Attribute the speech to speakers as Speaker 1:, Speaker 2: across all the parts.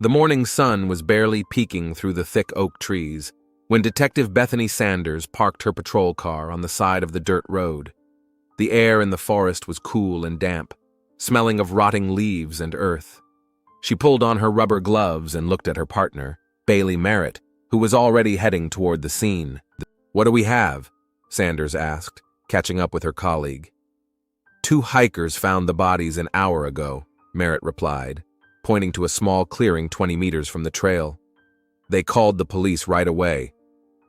Speaker 1: The morning sun was barely peeking through the thick oak trees when Detective Bethany Sanders parked her patrol car on the side of the dirt road. The air in the forest was cool and damp, smelling of rotting leaves and earth. She pulled on her rubber gloves and looked at her partner, Bailey Merritt, who was already heading toward the scene. "What do we have?" Sanders asked, catching up with her colleague. "Two hikers found the bodies an hour ago," Merritt replied, pointing to a small clearing 20 meters from the trail. "They called the police right away.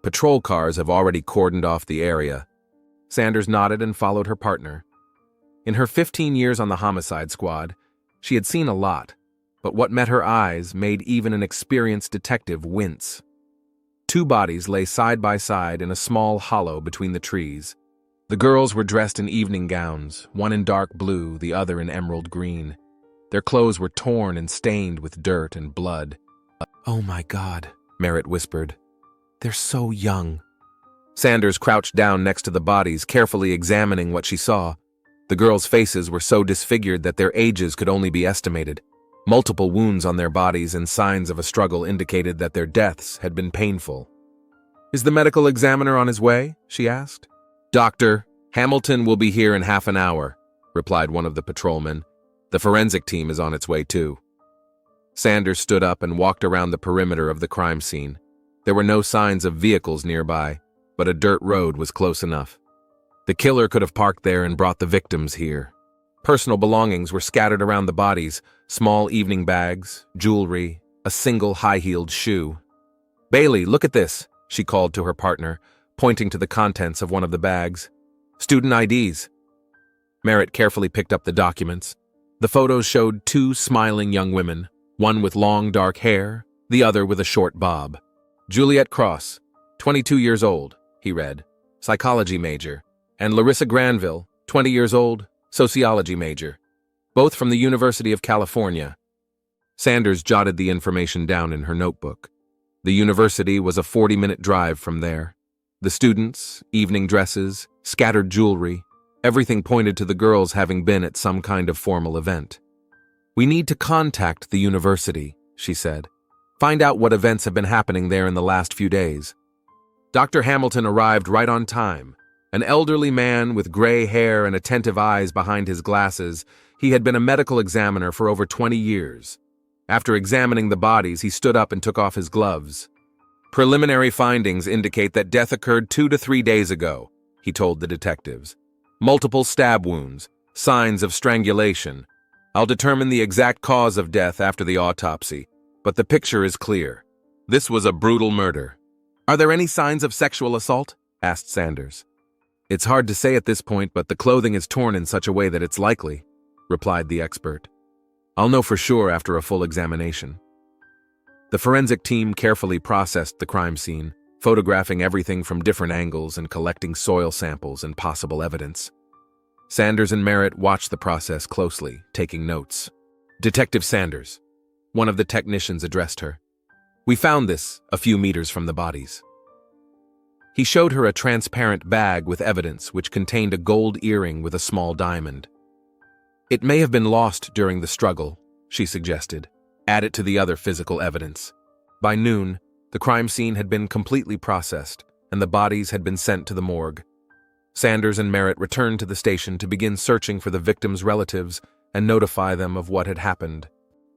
Speaker 1: Patrol cars have already cordoned off the area." Sanders nodded and followed her partner. In her 15 years on the homicide squad, she had seen a lot, but what met her eyes made even an experienced detective wince. Two bodies lay side by side in a small hollow between the trees. The girls were dressed in evening gowns, one in dark blue, the other in emerald green. Their clothes were torn and stained with dirt and blood. "Oh my God," Merritt whispered. "They're so young." Sanders crouched down next to the bodies, carefully examining what she saw. The girls' faces were so disfigured that their ages could only be estimated. Multiple wounds on their bodies and signs of a struggle indicated that their deaths had been painful. "Is the medical examiner on his way?" she asked. "Doctor, Hamilton will be here in half an hour," replied one of the patrolmen. "The forensic team is on its way too." Sanders stood up and walked around the perimeter of the crime scene. There were no signs of vehicles nearby, but a dirt road was close enough. The killer could have parked there and brought the victims here. Personal belongings were scattered around the bodies, small evening bags, jewelry, a single high-heeled shoe. "Bailey, look at this," she called to her partner, pointing to the contents of one of the bags. "Student IDs." Merritt carefully picked up the documents. The photos showed two smiling young women, one with long dark hair, the other with a short bob. "Juliet Cross, 22 years old," he read, "psychology major, and Larissa Granville, 20 years old, sociology major, both from the University of California." Sanders jotted the information down in her notebook. The university was a 40-minute drive from there. The students, evening dresses, scattered jewelry, everything pointed to the girls having been at some kind of formal event. "We need to contact the university," she said. "Find out what events have been happening there in the last few days." Dr. Hamilton arrived right on time. An elderly man with gray hair and attentive eyes behind his glasses, he had been a medical examiner for over 20 years. After examining the bodies, he stood up and took off his gloves. "Preliminary findings indicate that death occurred 2 to 3 days ago," he told the detectives. "Multiple stab wounds, signs of strangulation. I'll determine the exact cause of death after the autopsy, but the picture is clear. This was a brutal murder." "Are there any signs of sexual assault?" asked Sanders. "It's hard to say at this point, but the clothing is torn in such a way that it's likely," replied the expert. "I'll know for sure after a full examination." The forensic team carefully processed the crime scene, photographing everything from different angles and collecting soil samples and possible evidence. Sanders and Merritt watched the process closely, taking notes. "Detective Sanders," one of the technicians addressed her. "We found this a few meters from the bodies." He showed her a transparent bag with evidence which contained a gold earring with a small diamond. "It may have been lost during the struggle," she suggested. "Add it to the other physical evidence." By noon, the crime scene had been completely processed, and the bodies had been sent to the morgue. Sanders and Merritt returned to the station to begin searching for the victims' relatives and notify them of what had happened.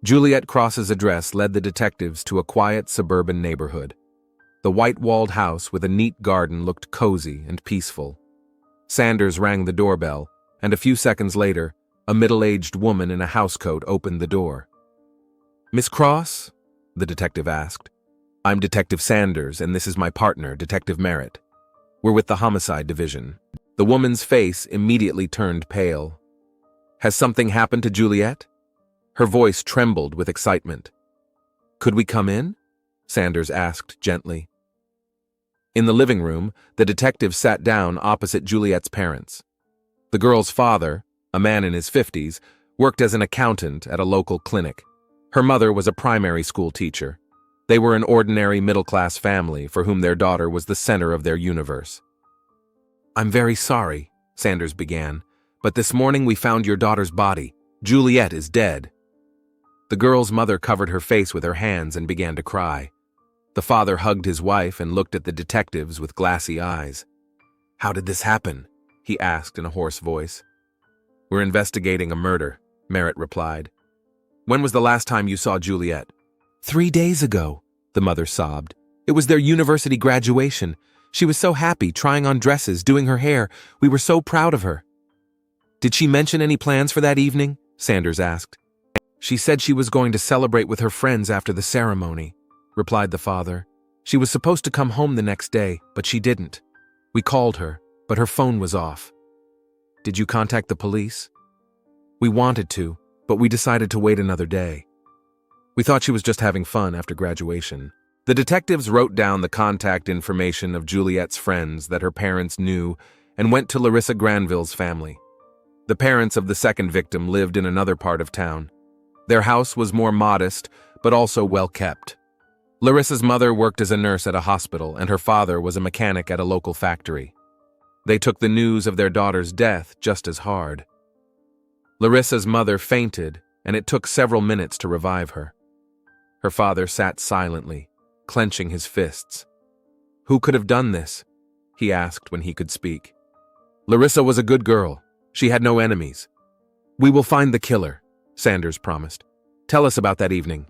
Speaker 1: Juliet Cross's address led the detectives to a quiet suburban neighborhood. The white-walled house with a neat garden looked cozy and peaceful. Sanders rang the doorbell, and a few seconds later, a middle-aged woman in a housecoat opened the door. "Miss Cross?" the detective asked. "I'm Detective Sanders, and this is my partner, Detective Merritt. We're with the homicide division." The woman's face immediately turned pale. "Has something happened to Juliet?" Her voice trembled with excitement. "Could we come in?" Sanders asked gently. In the living room, the detective sat down opposite Juliet's parents. The girl's father, a man in his 50s, worked as an accountant at a local clinic. Her mother was a primary school teacher. They were an ordinary middle-class family for whom their daughter was the center of their universe. "I'm very sorry," Sanders began, "but this morning we found your daughter's body. Juliet is dead." The girl's mother covered her face with her hands and began to cry. The father hugged his wife and looked at the detectives with glassy eyes. "How did this happen?" he asked in a hoarse voice. "We're investigating a murder," Merritt replied. "When was the last time you saw Juliet?" 3 days ago, the mother sobbed. "It was their university graduation. She was so happy, trying on dresses, doing her hair. We were so proud of her." "Did she mention any plans for that evening?" Sanders asked. "She said she was going to celebrate with her friends after the ceremony," replied the father. "She was supposed to come home the next day, but she didn't. We called her, but her phone was off." "Did you contact the police?" "We wanted to, but we decided to wait another day. We thought she was just having fun after graduation." The detectives wrote down the contact information of Juliet's friends that her parents knew and went to Larissa Granville's family. The parents of the second victim lived in another part of town. Their house was more modest, but also well kept. Larissa's mother worked as a nurse at a hospital, and her father was a mechanic at a local factory. They took the news of their daughter's death just as hard. Larissa's mother fainted, and it took several minutes to revive her. Her father sat silently, clenching his fists. "Who could have done this?" he asked when he could speak. "Larissa was a good girl. She had no enemies." "We will find the killer," Sanders promised. "Tell us about that evening."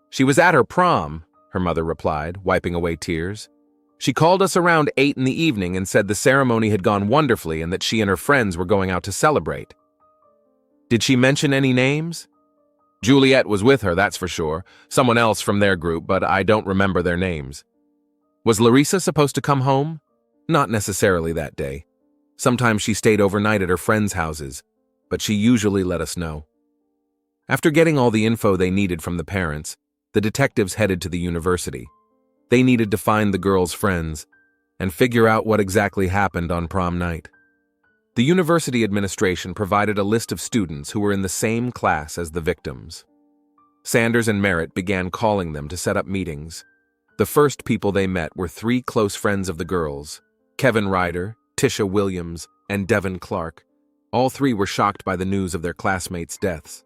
Speaker 1: "She was at her prom," her mother replied, wiping away tears. "She called us around 8 in the evening and said the ceremony had gone wonderfully and that she and her friends were going out to celebrate." "Did she mention any names?" "Juliet was with her, that's for sure. Someone else from their group, but I don't remember their names." "Was Larissa supposed to come home?" "Not necessarily that day. Sometimes she stayed overnight at her friends' houses, but she usually let us know." After getting all the info they needed from the parents, the detectives headed to the university. They needed to find the girls' friends and figure out what exactly happened on prom night. The university administration provided a list of students who were in the same class as the victims. Sanders and Merritt began calling them to set up meetings. The first people they met were 3 close friends of the girls, Kevin Ryder, Tisha Williams, and Devin Clark. All 3 were shocked by the news of their classmates' deaths.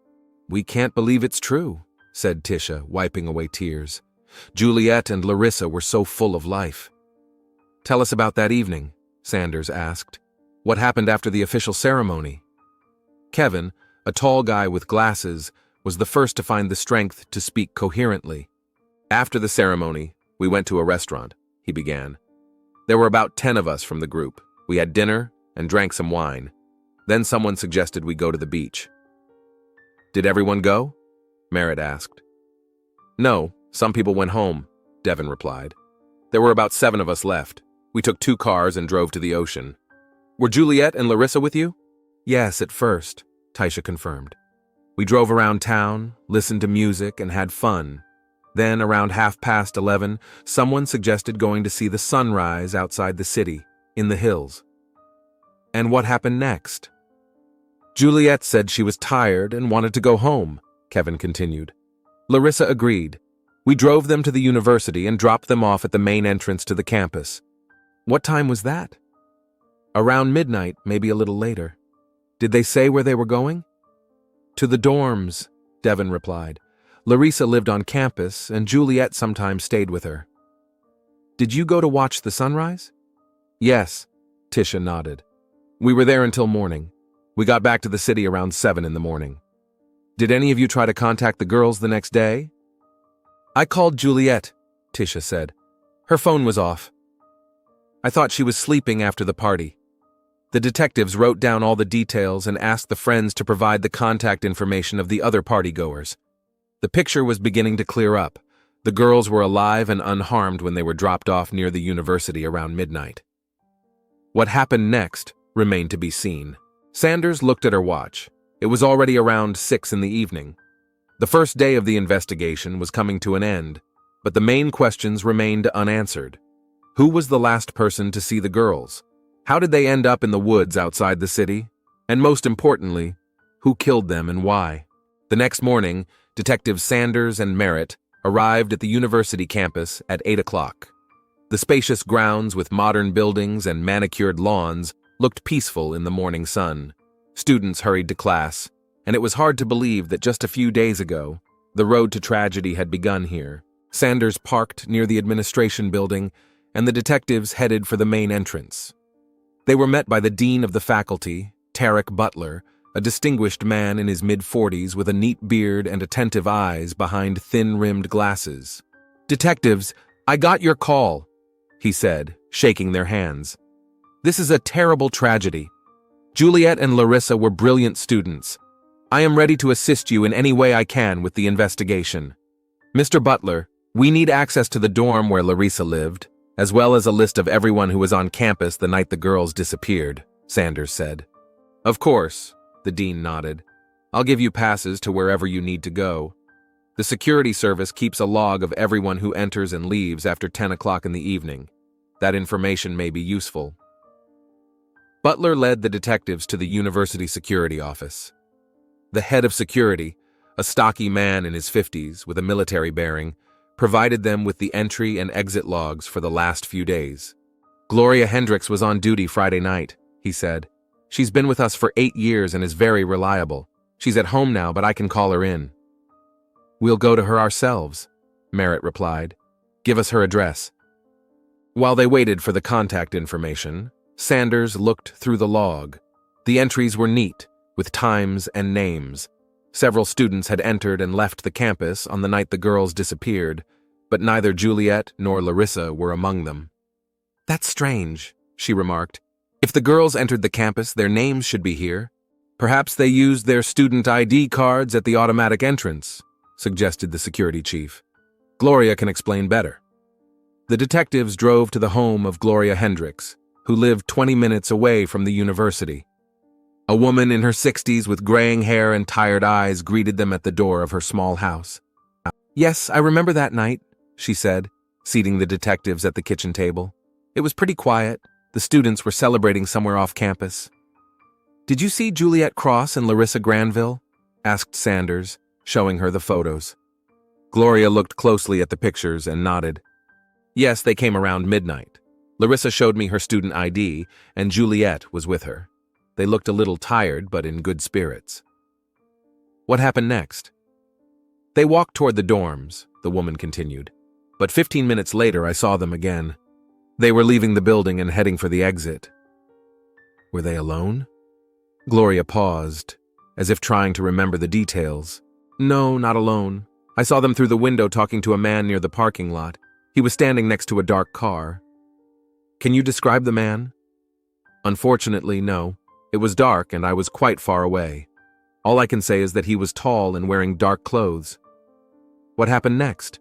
Speaker 1: "We can't believe it's true," said Tisha, wiping away tears. "Juliet and Larissa were so full of life." "Tell us about that evening," Sanders asked. "What happened after the official ceremony?" Kevin, a tall guy with glasses, was the first to find the strength to speak coherently. "After the ceremony, we went to a restaurant," he began. "There were about 10 of us from the group. We had dinner and drank some wine. Then someone suggested we go to the beach." "Did everyone go?" Merritt asked. "No, some people went home," Devin replied. "There were about 7 of us left. We took 2 cars and drove to the ocean." "Were Juliet and Larissa with you?" "Yes, at first," Tisha confirmed. "We drove around town, listened to music, and had fun. Then, around 11:30, someone suggested going to see the sunrise outside the city, in the hills." "And what happened next?" "Juliet said she was tired and wanted to go home," Kevin continued. Larissa agreed. "We drove them to the university and dropped them off at the main entrance to the campus." "What time was that?" "Around midnight, maybe a little later." "Did they say where they were going?" "To the dorms," Devin replied. "Larissa lived on campus, and Juliet sometimes stayed with her." "Did you go to watch the sunrise?" "Yes," Tisha nodded. "We were there until morning. We got back to the city around 7 in the morning." "Did any of you try to contact the girls the next day?" "I called Juliet," Tisha said. "Her phone was off. I thought she was sleeping after the party." The detectives wrote down all the details and asked the friends to provide the contact information of the other partygoers. The picture was beginning to clear up. The girls were alive and unharmed when they were dropped off near the university around midnight. What happened next remained to be seen. Sanders looked at her watch. It was already around 6 in the evening. The first day of the investigation was coming to an end, but the main questions remained unanswered. Who was the last person to see the girls? How did they end up in the woods outside the city? And most importantly, who killed them and why? The next morning, Detectives Sanders and Merritt arrived at the university campus at 8 o'clock. The spacious grounds with modern buildings and manicured lawns looked peaceful in the morning sun. Students hurried to class, and it was hard to believe that just a few days ago, the road to tragedy had begun here. Sanders parked near the administration building, and the detectives headed for the main entrance. They were met by the dean of the faculty, Tarek Butler, a distinguished man in his mid-40s with a neat beard and attentive eyes behind thin-rimmed glasses. "Detectives, I got your call," he said, shaking their hands. "This is a terrible tragedy. Juliet and Larissa were brilliant students. I am ready to assist you in any way I can with the investigation. Mr. Butler, we need access to the dorm where Larissa lived, as well as a list of everyone who was on campus the night the girls disappeared," Sanders said. "Of course," the dean nodded. "I'll give you passes to wherever you need to go. The security service keeps a log of everyone who enters and leaves after 10 o'clock in the evening. That information may be useful." Butler led the detectives to the university security office. The head of security, a stocky man in his 50s with a military bearing, provided them with the entry and exit logs for the last few days. "Gloria Hendricks was on duty Friday night," he said. "She's been with us for 8 years and is very reliable. She's at home now, but I can call her in." "We'll go to her ourselves," Merritt replied. "Give us her address." While they waited for the contact information, Sanders looked through the log. The entries were neat, with times and names. Several students had entered and left the campus on the night the girls disappeared, but neither Juliet nor Larissa were among them. "That's strange," she remarked. "If the girls entered the campus, their names should be here. Perhaps they used their student ID cards at the automatic entrance," suggested the security chief. "Gloria can explain better." The detectives drove to the home of Gloria Hendricks, who lived 20 minutes away from the university. A woman in her 60s with graying hair and tired eyes greeted them at the door of her small house. "Yes, I remember that night," she said, seating the detectives at the kitchen table. "It was pretty quiet. The students were celebrating somewhere off campus." "Did you see Juliet Cross and Larissa Granville?" asked Sanders, showing her the photos. Gloria looked closely at the pictures and nodded. "Yes, they came around midnight. Larissa showed me her student ID, and Juliet was with her. They looked a little tired, but in good spirits." "What happened next?" "They walked toward the dorms," the woman continued. "But 15 minutes later, I saw them again. They were leaving the building and heading for the exit." "Were they alone?" Gloria paused, as if trying to remember the details. "No, not alone. I saw them through the window talking to a man near the parking lot. He was standing next to a dark car." "Can you describe the man?" "Unfortunately, no. It was dark and I was quite far away. All I can say is that he was tall and wearing dark clothes." "What happened next?"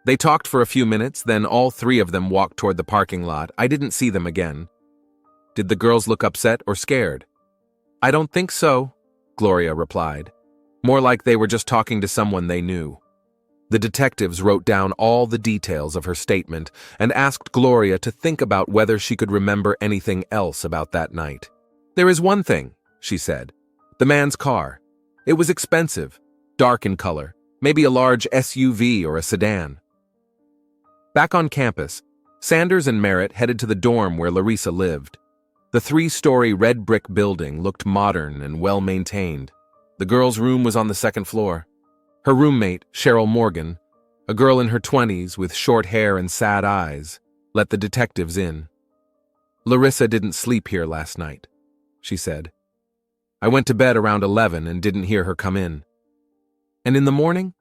Speaker 1: "They talked for a few minutes, then all 3 of them walked toward the parking lot. I didn't see them again." "Did the girls look upset or scared?" "I don't think so," Gloria replied. "More like they were just talking to someone they knew." The detectives wrote down all the details of her statement and asked Gloria to think about whether she could remember anything else about that night. "There is one thing," she said. "The man's car. It was expensive, dark in color, maybe a large SUV or a sedan." Back on campus, Sanders and Merritt headed to the dorm where Larissa lived. The 3-story red brick building looked modern and well-maintained. The girl's room was on the 2nd floor. Her roommate, Cheryl Morgan, a girl in her 20s with short hair and sad eyes, let the detectives in. "Larissa didn't sleep here last night," she said. "I went to bed around 11 and didn't hear her come in." "And in the morning?"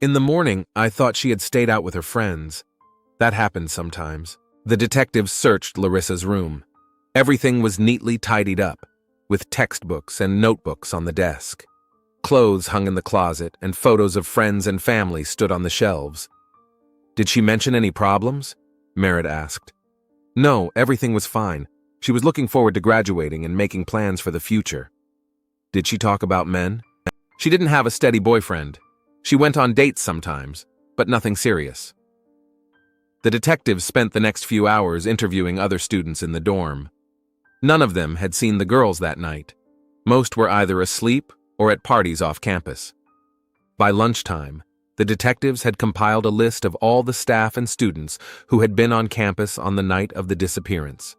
Speaker 1: "In the morning, I thought she had stayed out with her friends. That happens sometimes." The detectives searched Larissa's room. Everything was neatly tidied up, with textbooks and notebooks on the desk. Clothes hung in the closet, and photos of friends and family stood on the shelves. "Did she mention any problems?" Merritt asked. "No, everything was fine. She was looking forward to graduating and making plans for the future." "Did she talk about men?" "She didn't have a steady boyfriend. She went on dates sometimes, but nothing serious." The detectives spent the next few hours interviewing other students in the dorm. None of them had seen the girls that night. Most were either asleep or at parties off campus. By lunchtime, the detectives had compiled a list of all the staff and students who had been on campus on the night of the disappearance.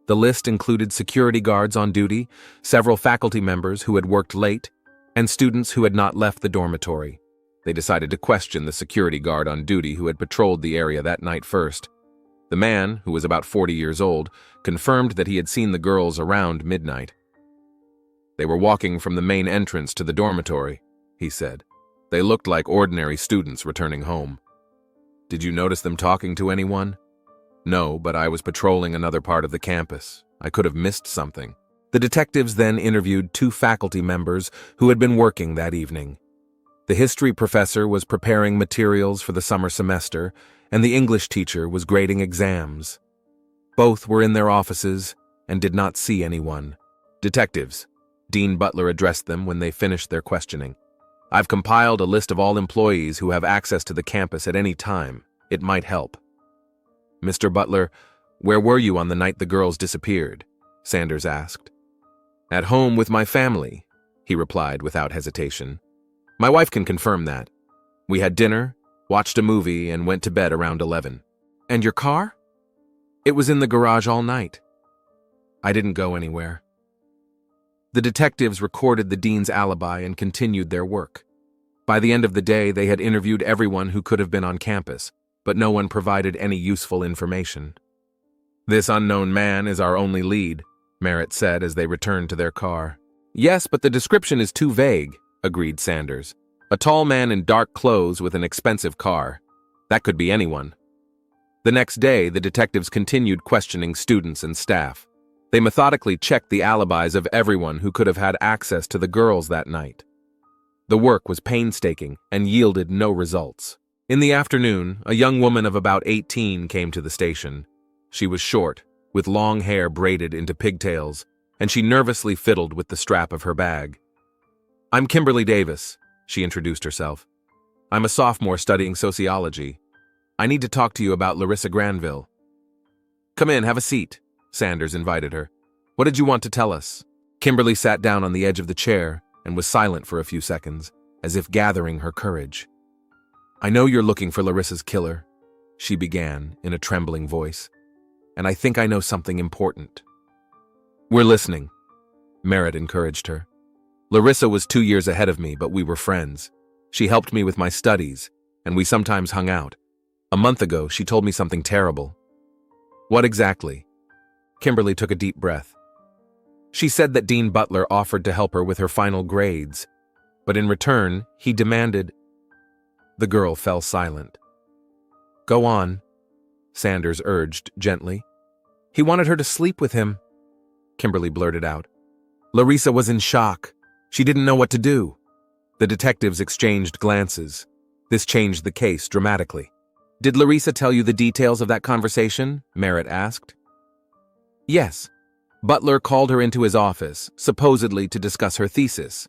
Speaker 1: The list included security guards on duty, several faculty members who had worked late, and students who had not left the dormitory. They decided to question the security guard on duty who had patrolled the area that night first. The man, who was about 40 years old, confirmed that he had seen the girls around midnight. "They were walking from the main entrance to the dormitory," he said. "They looked like ordinary students returning home." "Did you notice them talking to anyone?" "No, but I was patrolling another part of the campus. I could have missed something." The detectives then interviewed 2 faculty members who had been working that evening. The history professor was preparing materials for the summer semester, and the English teacher was grading exams. Both were in their offices and did not see anyone. "Detectives," Dean Butler addressed them when they finished their questioning. "I've compiled a list of all employees who have access to the campus at any time. It might help." "Mr. Butler, where were you on the night the girls disappeared?" Sanders asked. "At home with my family," he replied without hesitation. "My wife can confirm that. We had dinner, watched a movie, and went to bed around 11. "And your car?" "It was in the garage all night. I didn't go anywhere." The detectives recorded the dean's alibi and continued their work. By the end of the day, they had interviewed everyone who could have been on campus, but no one provided any useful information. "This unknown man is our only lead," Merritt said as they returned to their car. "Yes, but the description is too vague," agreed Sanders. "A tall man in dark clothes with an expensive car. That could be anyone." The next day, the detectives continued questioning students and staff. They methodically checked the alibis of everyone who could have had access to the girls that night. The work was painstaking and yielded no results. In the afternoon, a young woman of about 18 came to the station. She was short, with long hair braided into pigtails, and she nervously fiddled with the strap of her bag. "I'm Kimberly Davis," she introduced herself. "I'm a sophomore studying sociology. I need to talk to you about Larissa Granville." "Come in, have a seat," Sanders invited her. "What did you want to tell us?" Kimberly sat down on the edge of the chair and was silent for a few seconds, as if gathering her courage. "I know you're looking for Larissa's killer," she began in a trembling voice, "and I think I know something important." "We're listening," Merritt encouraged her. "Larissa was 2 years ahead of me, but we were friends. She helped me with my studies, and we sometimes hung out. A month ago, she told me something terrible." "What exactly?" Kimberly took a deep breath. "She said that Dean Butler offered to help her with her final grades, but in return, he demanded—" The girl fell silent. "Go on," Sanders urged gently. "He wanted her to sleep with him," Kimberly blurted out. Larissa was in shock. She didn't know what to do. The detectives exchanged glances. This changed the case dramatically. "Did Larissa tell you the details of that conversation?" Merritt asked. "Yes. Butler called her into his office, supposedly to discuss her thesis.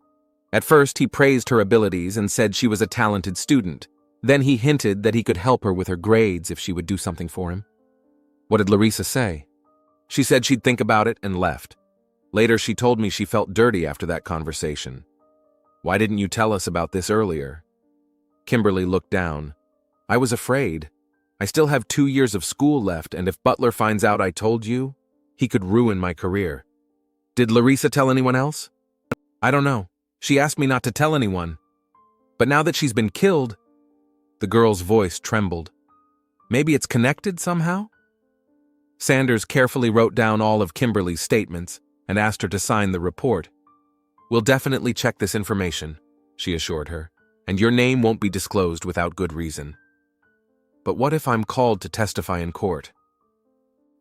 Speaker 1: At first, he praised her abilities and said she was a talented student. Then he hinted that he could help her with her grades if she would do something for him." "What did Larissa say?" "She said she'd think about it and left. Later, she told me she felt dirty after that conversation." "Why didn't you tell us about this earlier?" Kimberly looked down. "I was afraid. I still have 2 years of school left, and if Butler finds out I told you, he could ruin my career." "Did Larissa tell anyone else?" "I don't know. She asked me not to tell anyone. But now that she's been killed—" The girl's voice trembled. "Maybe it's connected somehow?" Sanders carefully wrote down all of Kimberly's statements and asked her to sign the report. "We'll definitely check this information," she assured her, "and your name won't be disclosed without good reason." "But what if I'm called to testify in court?"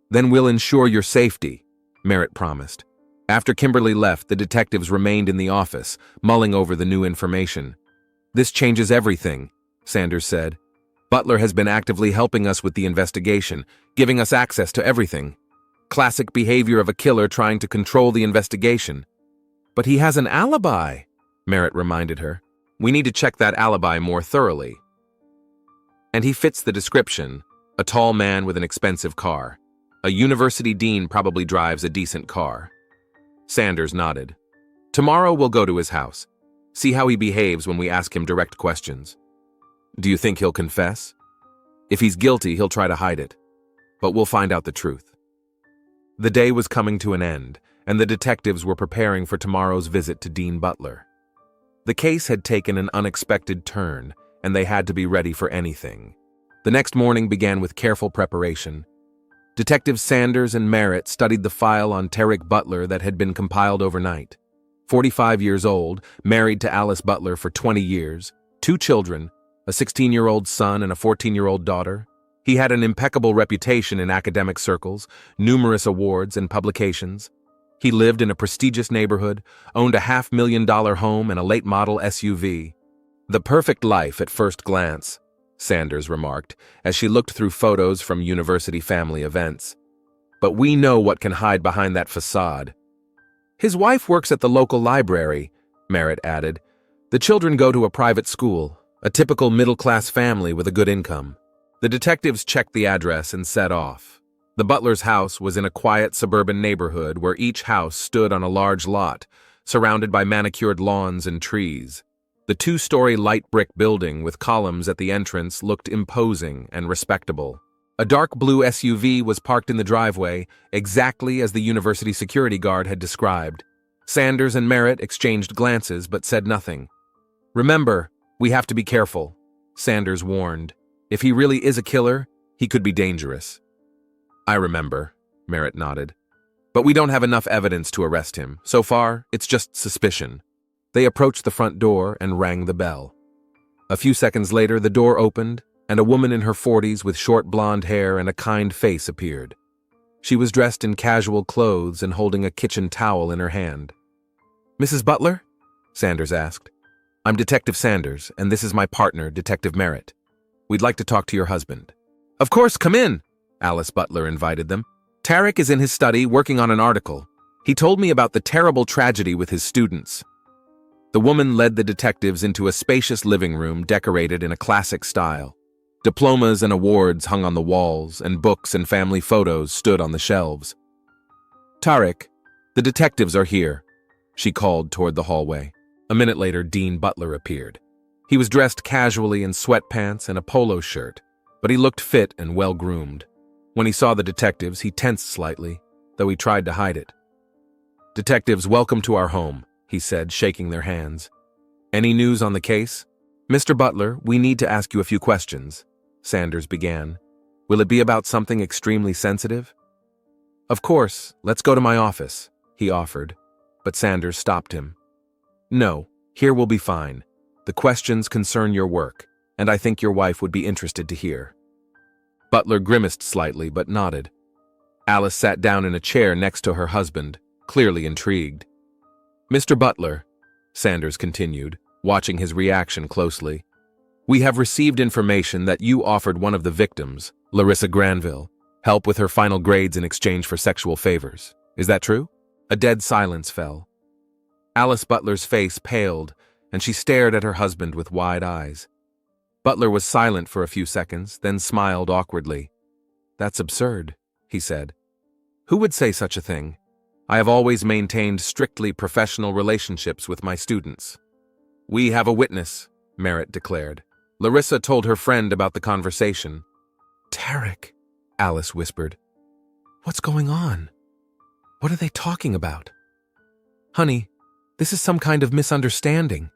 Speaker 1: "Then we'll ensure your safety," Merritt promised. After Kimberly left, the detectives remained in the office, mulling over the new information. "This changes everything," Sanders said. "Butler has been actively helping us with the investigation, giving us access to everything. Classic behavior of a killer trying to control the investigation." "But he has an alibi," Merritt reminded her. "We need to check that alibi more thoroughly." "And he fits the description, a tall man with an expensive car. A university dean probably drives a decent car." Sanders nodded. "Tomorrow we'll go to his house. See how he behaves when we ask him direct questions." "Do you think he'll confess?" "If he's guilty, he'll try to hide it. But we'll find out the truth." The day was coming to an end, and the detectives were preparing for tomorrow's visit to Dean Butler. The case had taken an unexpected turn, and they had to be ready for anything. The next morning began with careful preparation. Detectives Sanders and Merritt studied the file on Tarek Butler that had been compiled overnight. 45 years old, married to Alice Butler for 20 years, 2 children, a 16-year-old son and a 14-year-old daughter. He had an impeccable reputation in academic circles, numerous awards and publications. He lived in a prestigious neighborhood, owned a $500,000 home and a late-model SUV. The perfect life at first glance, Sanders remarked, as she looked through photos from university family events. But we know what can hide behind that facade. His wife works at the local library, Merritt added. The children go to a private school, a typical middle-class family with a good income. The detectives checked the address and set off. The Butler's house was in a quiet suburban neighborhood where each house stood on a large lot, surrounded by manicured lawns and trees. The 2-story light brick building with columns at the entrance looked imposing and respectable. A dark blue SUV was parked in the driveway, exactly as the university security guard had described. Sanders and Merritt exchanged glances but said nothing. "Remember, we have to be careful," Sanders warned. "If he really is a killer, he could be dangerous." "I remember," Merritt nodded. "But we don't have enough evidence to arrest him. So far, it's just suspicion." They approached the front door and rang the bell. A few seconds later, the door opened, and a woman in her 40s with short blonde hair and a kind face appeared. She was dressed in casual clothes and holding a kitchen towel in her hand. "Mrs. Butler?" Sanders asked. "I'm Detective Sanders, and this is my partner, Detective Merritt. We'd like to talk to your husband." "Of course, come in," Alice Butler invited them. "Tarek is in his study working on an article. He told me about the terrible tragedy with his students." The woman led the detectives into a spacious living room decorated in a classic style. Diplomas and awards hung on the walls, and books and family photos stood on the shelves. "Tarek, the detectives are here," she called toward the hallway. A minute later, Dean Butler appeared. He was dressed casually in sweatpants and a polo shirt, but he looked fit and well-groomed. When he saw the detectives, he tensed slightly, though he tried to hide it. "Detectives, welcome to our home," he said, shaking their hands. "Any news on the case?" "Mr. Butler, we need to ask you a few questions," Sanders began. "Will it be about something extremely sensitive?" "Of course, let's go to my office," he offered, but Sanders stopped him. "No, here will be fine. The questions concern your work, and I think your wife would be interested to hear." Butler grimaced slightly but nodded. Alice sat down in a chair next to her husband, clearly intrigued. "Mr. Butler," Sanders continued, watching his reaction closely, "we have received information that you offered one of the victims, Larissa Granville, help with her final grades in exchange for sexual favors. Is that true?" A dead silence fell. Alice Butler's face paled, and she stared at her husband with wide eyes. Butler was silent for a few seconds, then smiled awkwardly. "That's absurd," he said. "Who would say such a thing? I have always maintained strictly professional relationships with my students." "We have a witness," Merritt declared. "Larissa told her friend about the conversation." "Tarek," Alice whispered. "What's going on? What are they talking about?" "Honey, this is some kind of misunderstanding,"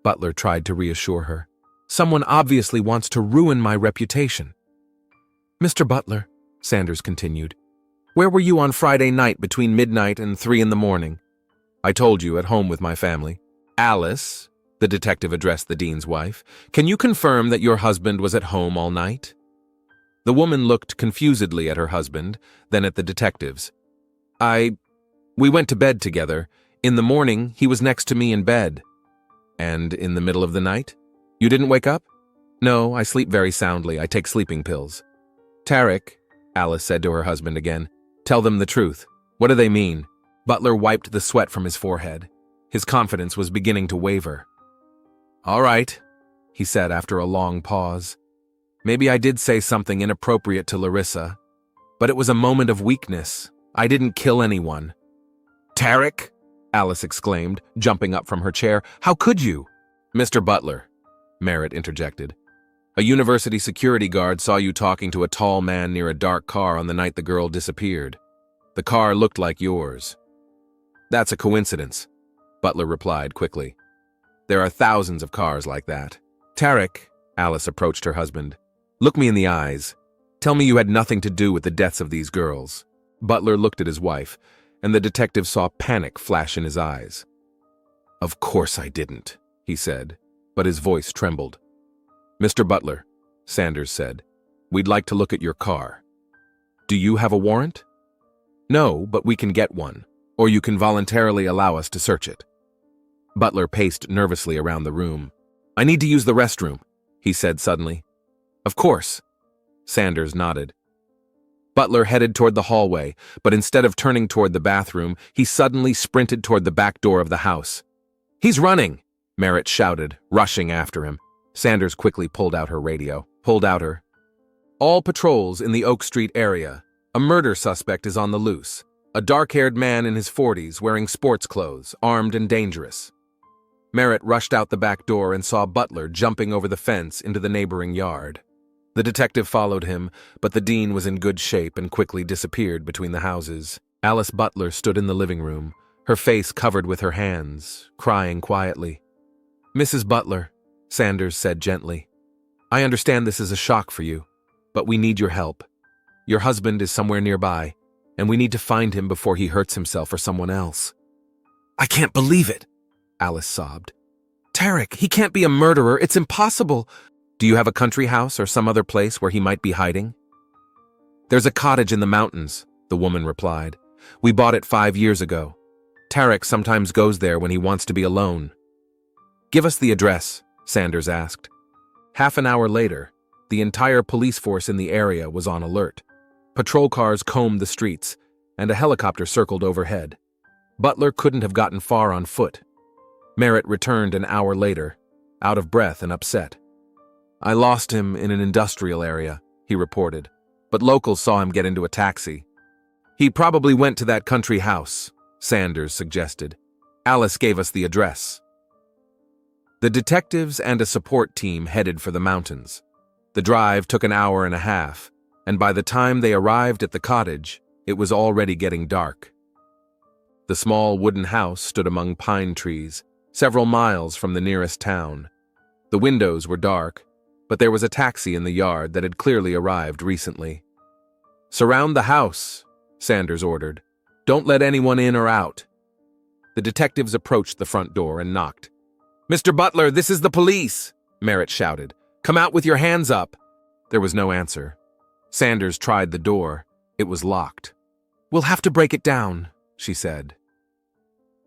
Speaker 1: Butler tried to reassure her. "Someone obviously wants to ruin my reputation." "Mr. Butler," Sanders continued, "where were you on Friday night between midnight and 3 in the morning?" "I told you, at home with my family." "Alice," the detective addressed the dean's wife, "can you confirm that your husband was at home all night?" The woman looked confusedly at her husband, then at the detectives. We went to bed together. In the morning, he was next to me in bed." "And in the middle of the night? You didn't wake up?" "No, I sleep very soundly. I take sleeping pills." "Tarek," Alice said to her husband again, "tell them the truth. What do they mean?" Butler wiped the sweat from his forehead. His confidence was beginning to waver. "All right," he said after a long pause. "Maybe I did say something inappropriate to Larissa, but it was a moment of weakness. I didn't kill anyone." "Tarek!" Alice exclaimed, jumping up from her chair. "How could you?" "Mr. Butler," Merritt interjected. "A university security guard saw you talking to a tall man near a dark car on the night the girl disappeared." The car looked like yours. That's a coincidence, Butler replied quickly. There are thousands of cars like that. Tarek, Alice approached her husband. Look me in the eyes. Tell me you had nothing to do with the deaths of these girls. Butler looked at his wife, and the detective saw panic flash in his eyes. Of course I didn't, he said, but his voice trembled. Mr. Butler, Sanders said, we'd like to look at your car. Do you have a warrant? No, but we can get one, or you can voluntarily allow us to search it. Butler paced nervously around the room. I need to use the restroom, he said suddenly. Of course. Sanders nodded. Butler headed toward the hallway, but instead of turning toward the bathroom, he suddenly sprinted toward the back door of the house. He's running, Merritt shouted, rushing after him. Sanders quickly pulled out her. All patrols in the Oak Street area. A murder suspect is on the loose. A dark-haired man in his 40s wearing sports clothes, armed and dangerous. Merritt rushed out the back door and saw Butler jumping over the fence into the neighboring yard. The detective followed him, but the dean was in good shape and quickly disappeared between the houses. Alice Butler stood in the living room, her face covered with her hands, crying quietly. Mrs. Butler, Sanders said gently, I understand this is a shock for you, but we need your help. Your husband is somewhere nearby, and we need to find him before he hurts himself or someone else. I can't believe it, Alice sobbed. Tarek, he can't be a murderer. It's impossible. Do you have a country house or some other place where he might be hiding? There's a cottage in the mountains, the woman replied. We bought it 5 years ago. Tarek sometimes goes there when he wants to be alone. Give us the address, Sanders asked. Half an hour later, the entire police force in the area was on alert. Patrol cars combed the streets, and a helicopter circled overhead. Butler couldn't have gotten far on foot. Merritt returned an hour later, out of breath and upset. I lost him in an industrial area, he reported, but locals saw him get into a taxi. He probably went to that country house, Sanders suggested. Alice gave us the address. The detectives and a support team headed for the mountains. The drive took an hour and a half, and by the time they arrived at the cottage, it was already getting dark. The small wooden house stood among pine trees, several miles from the nearest town. The windows were dark, but there was a taxi in the yard that had clearly arrived recently. Surround the house, Sanders ordered. Don't let anyone in or out. The detectives approached the front door and knocked. Mr. Butler, this is the police, Merritt shouted. Come out with your hands up. There was no answer. Sanders tried the door. It was locked. We'll have to break it down, she said.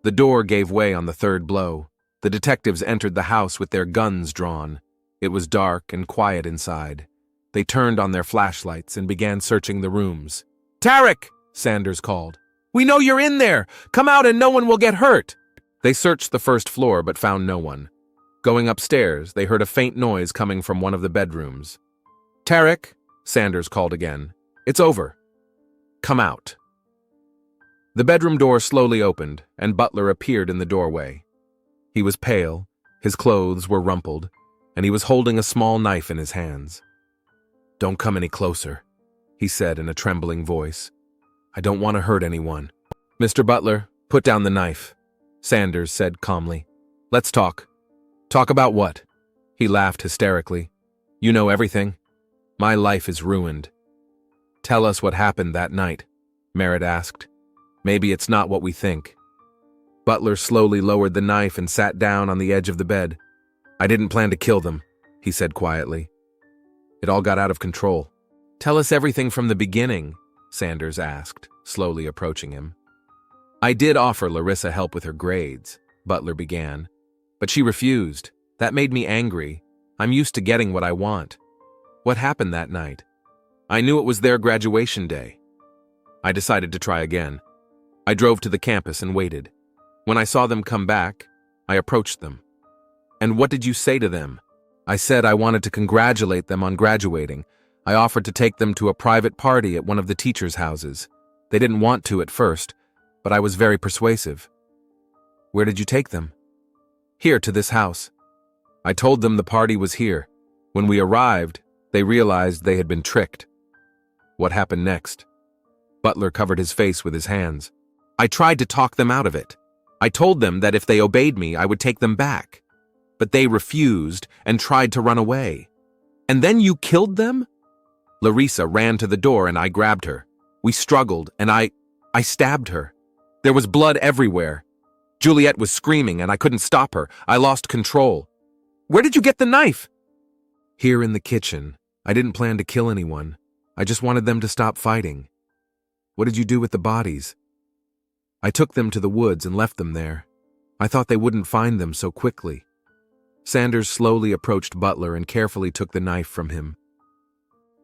Speaker 1: The door gave way on the third blow. The detectives entered the house with their guns drawn. It was dark and quiet inside. They turned on their flashlights and began searching the rooms. Tarek, Sanders called. We know you're in there. Come out and no one will get hurt. They searched the first floor but found no one. Going upstairs, they heard a faint noise coming from one of the bedrooms. Tarek, Sanders called again. It's over. Come out. The bedroom door slowly opened, and Butler appeared in the doorway. He was pale, his clothes were rumpled, and he was holding a small knife in his hands. Don't come any closer, he said in a trembling voice. I don't want to hurt anyone. Mr. Butler, put down the knife, Sanders said calmly. Let's talk. Talk about what? He laughed hysterically. You know everything. My life is ruined. Tell us what happened that night, Merritt asked. Maybe it's not what we think. Butler slowly lowered the knife and sat down on the edge of the bed. I didn't plan to kill them, he said quietly. It all got out of control. Tell us everything from the beginning, Sanders asked, slowly approaching him. I did offer Larissa help with her grades, Butler began, but she refused. That made me angry. I'm used to getting what I want. What happened that night? I knew it was their graduation day. I decided to try again. I drove to the campus and waited. When I saw them come back, I approached them. And what did you say to them? I said I wanted to congratulate them on graduating. I offered to take them to a private party at one of the teachers' houses. They didn't want to at first, but I was very persuasive. Where did you take them? Here, to this house. I told them the party was here. When we arrived, they realized they had been tricked. What happened next? Butler covered his face with his hands. I tried to talk them out of it. I told them that if they obeyed me, I would take them back. But they refused and tried to run away. And then you killed them? Larissa ran to the door and I grabbed her. We struggled and I stabbed her. There was blood everywhere. Juliet was screaming and I couldn't stop her. I lost control. Where did you get the knife? Here in the kitchen. I didn't plan to kill anyone. I just wanted them to stop fighting. What did you do with the bodies? I took them to the woods and left them there. I thought they wouldn't find them so quickly. Sanders slowly approached Butler and carefully took the knife from him.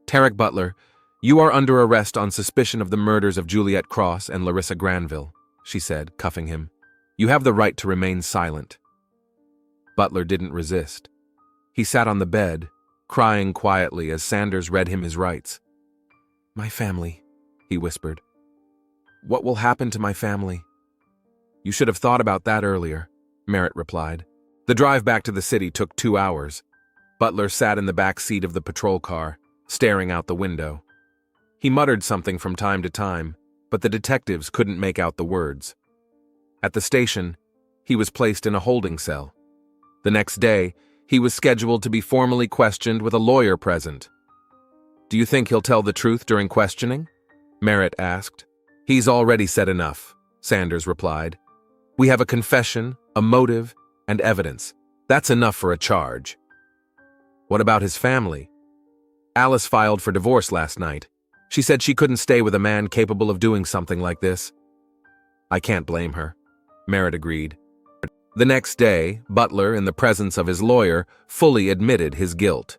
Speaker 1: Tarek Butler, you are under arrest on suspicion of the murders of Juliet Cross and Larissa Granville, she said, cuffing him. You have the right to remain silent. Butler didn't resist. He sat on the bed, crying quietly as Sanders read him his rights. My family, he whispered. What will happen to my family? You should have thought about that earlier, Merritt replied. The drive back to the city took 2 hours. Butler sat in the back seat of the patrol car, staring out the window. He muttered something from time to time, but the detectives couldn't make out the words. At the station, he was placed in a holding cell. The next day, he was scheduled to be formally questioned with a lawyer present. Do you think he'll tell the truth during questioning? Merritt asked. He's already said enough, Sanders replied. We have a confession, a motive, and evidence. That's enough for a charge. What about his family? Alice filed for divorce last night. She said she couldn't stay with a man capable of doing something like this. I can't blame her, Merritt agreed. The next day, Butler, in the presence of his lawyer, fully admitted his guilt.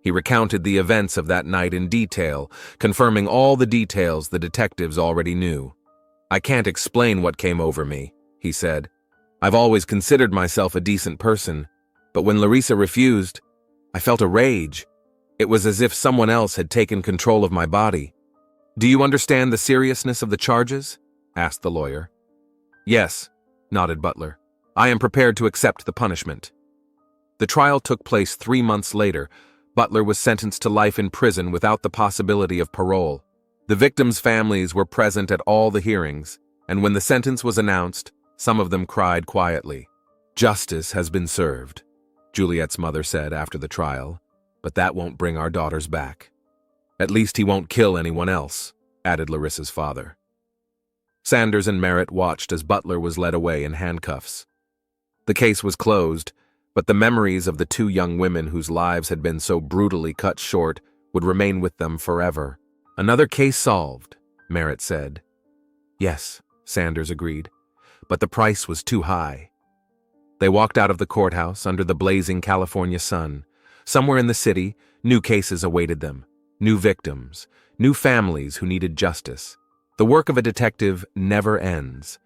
Speaker 1: He recounted the events of that night in detail, confirming all the details the detectives already knew. I can't explain what came over me, he said. I've always considered myself a decent person, but when Larissa refused, I felt a rage. It was as if someone else had taken control of my body. Do you understand the seriousness of the charges? Asked the lawyer. Yes, nodded Butler. I am prepared to accept the punishment. The trial took place 3 months later. Butler was sentenced to life in prison without the possibility of parole. The victims' families were present at all the hearings, and when the sentence was announced, some of them cried quietly. Justice has been served, Juliet's mother said after the trial, but that won't bring our daughters back. At least he won't kill anyone else, added Larissa's father. Sanders and Merritt watched as Butler was led away in handcuffs. The case was closed, but the memories of the 2 young women whose lives had been so brutally cut short would remain with them forever. Another case solved, Merritt said. Yes, Sanders agreed, but the price was too high. They walked out of the courthouse under the blazing California sun. Somewhere in the city, new cases awaited them, new victims, new families who needed justice. The work of a detective never ends,